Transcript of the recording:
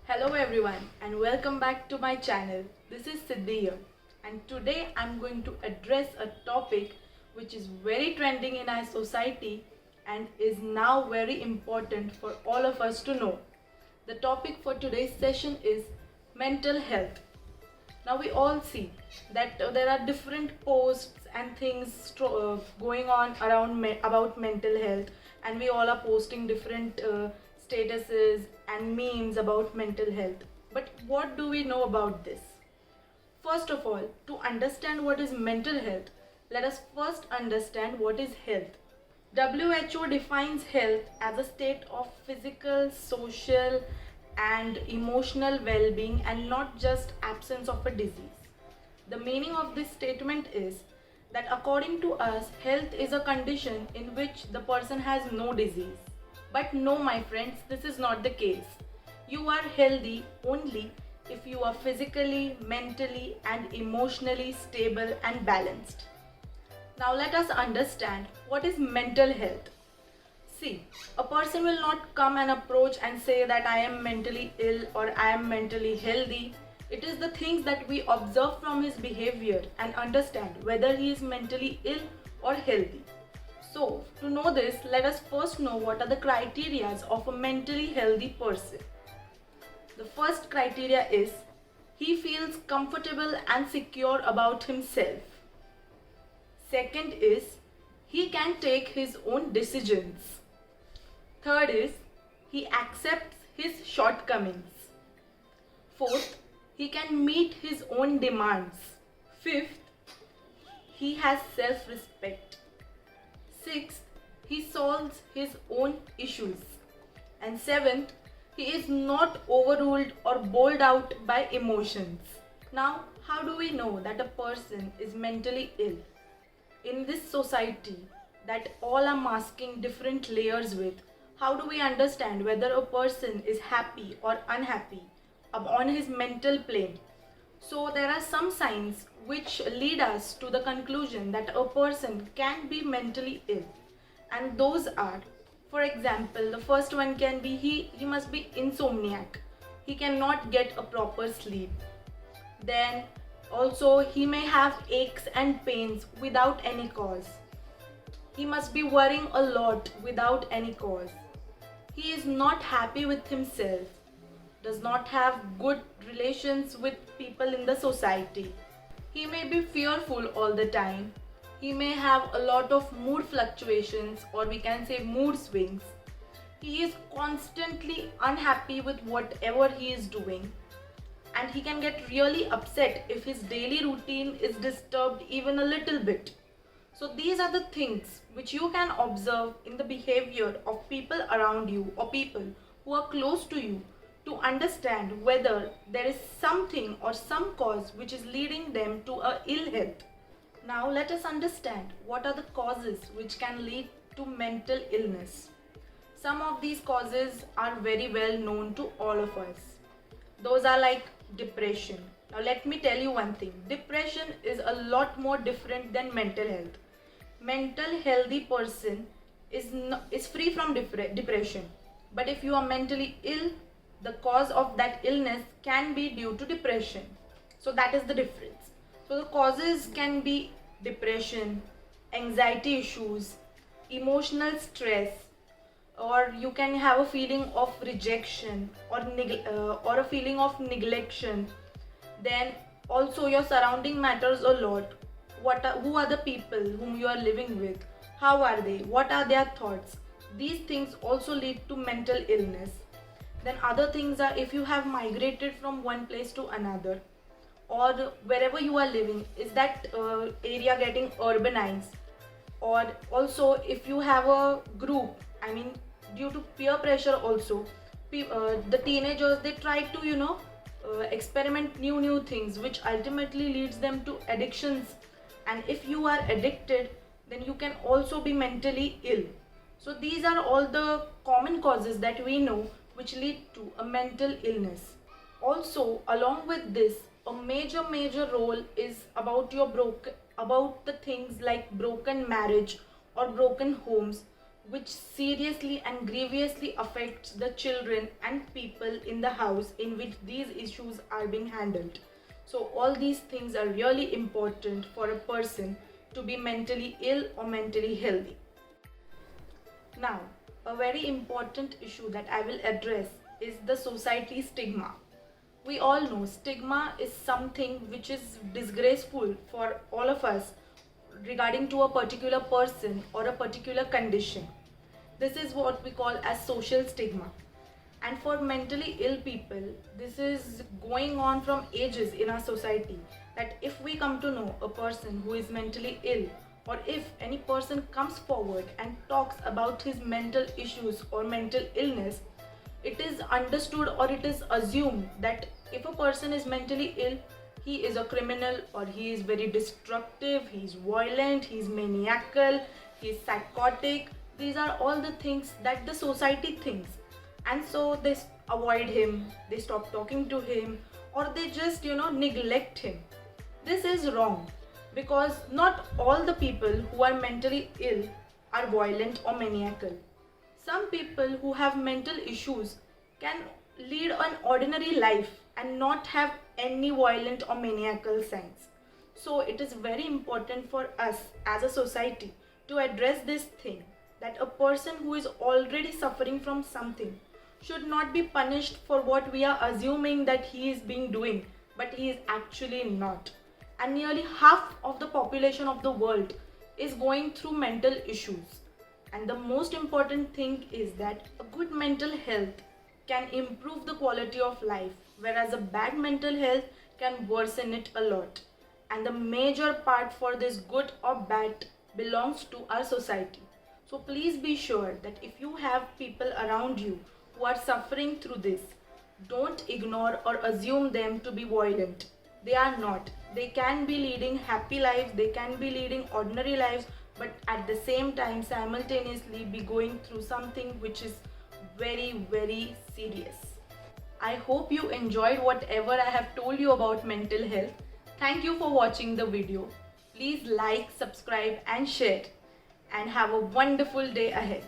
Hello everyone and welcome back to my channel. This is Siddhi here, and today I'm going to address a topic which is very trending in our society and is now very important for all of us to know. The topic for today's session is mental health. Now we all see that there are different posts and things going on around about mental health, and we all are posting different statuses and memes about mental health. But what do we know about this? First of all, to understand what is mental health, let us first understand what is health. WHO defines health as a state of physical, social, and emotional well being, and not just absence of a disease. The meaning of this statement is that according to us, health is a condition in which the person has no disease. But no, my friends, this is not the case. You are healthy only if you are physically, mentally, and emotionally stable and balanced. Now let us understand what is mental health. See, a person will not come and approach and say that I am mentally ill or I am mentally healthy. It is the things that we observe from his behavior and understand whether he is mentally ill or healthy. So, to know this, let us first know what are the criteria of a mentally healthy person. The first criteria is he feels comfortable and secure about himself. Second is he can take his own decisions. Third is he accepts his shortcomings. Fourth, he can meet his own demands. Fifth, he has self-respect. Sixth, he solves his own issues. And seventh, he is not overruled or bowled out by emotions. Now, how do we know that a person is mentally ill? In this society that all are masking different layers with, how do we understand whether a person is happy or unhappy on his mental plane? So there are some signs which lead us to the conclusion that a person can be mentally ill, and those are, for example, the first one can be he must be insomniac. He cannot get a proper sleep. Then also he may have aches and pains without any cause. He must be worrying a lot without any cause. He is not happy with himself, does not have good relations with people in the society. He may be fearful all the time. He may have a lot of mood fluctuations, or we can say mood swings. He is constantly unhappy with whatever he is doing, and he can get really upset if his daily routine is disturbed even a little bit. So these are the things which you can observe in the behavior of people around you or people who are close to you to understand whether there is something or some cause which is leading them to a ill health. Now let us understand what are the causes which can lead to mental illness. Some of these causes are very well known to all of us. Those are like depression. Now let me tell you one thing. Depression is a lot more different than mental health. Mental healthy person is free from depression. But if you are mentally ill, the cause of that illness can be due to depression. So that is the difference. So the causes can be depression, anxiety issues, emotional stress, or you can have a feeling of rejection or a feeling of neglection. Then also your surrounding matters a lot. Who are the people whom you are living with? How are they? What are their thoughts? These things also lead to mental illness. Then other things are if you have migrated from one place to another, or wherever you are living, is that area getting urbanized? Or also if you have a group, due to peer pressure also, the teenagers, they try to experiment new things which ultimately leads them to addictions, and if you are addicted, then you can also be mentally ill. So these are all the common causes that we know which lead to a mental illness. Also, along with this, a major role is about your about the things like broken marriage or broken homes, which seriously and grievously affects the children and people in the house in which these issues are being handled. So all these things are really important for a person to be mentally ill or mentally healthy. Now, a very important issue that I will address is the society stigma. We all know stigma is something which is disgraceful for all of us regarding to a particular person or a particular condition. This is what we call as social stigma. And for mentally ill people, this is going on from ages in our society, that if we come to know a person who is mentally ill, or if any person comes forward and talks about his mental issues or mental illness, it is understood or it is assumed that if a person is mentally ill, he is a criminal, or he is very destructive, he is violent, he is maniacal, he is psychotic. These are all the things that the society thinks, and so they avoid him, they stop talking to him, or they just neglect him. This is wrong, because not all the people who are mentally ill are violent or maniacal. Some people who have mental issues can lead an ordinary life and not have any violent or maniacal signs. So it is very important for us as a society to address this thing, that a person who is already suffering from something should not be punished for what we are assuming that he is being doing, but he is actually not. And nearly half of the population of the world is going through mental issues. And the most important thing is that a good mental health can improve the quality of life, whereas a bad mental health can worsen it a lot. And the major part for this good or bad belongs to our society. So please be sure that if you have people around you who are suffering through this, don't ignore or assume them to be violent. They are not. They can be leading happy lives, they can be leading ordinary lives, but at the same time simultaneously be going through something which is very, very serious. I hope you enjoyed whatever I have told you about mental health. Thank you for watching the video. Please like, subscribe and share, and have a wonderful day ahead.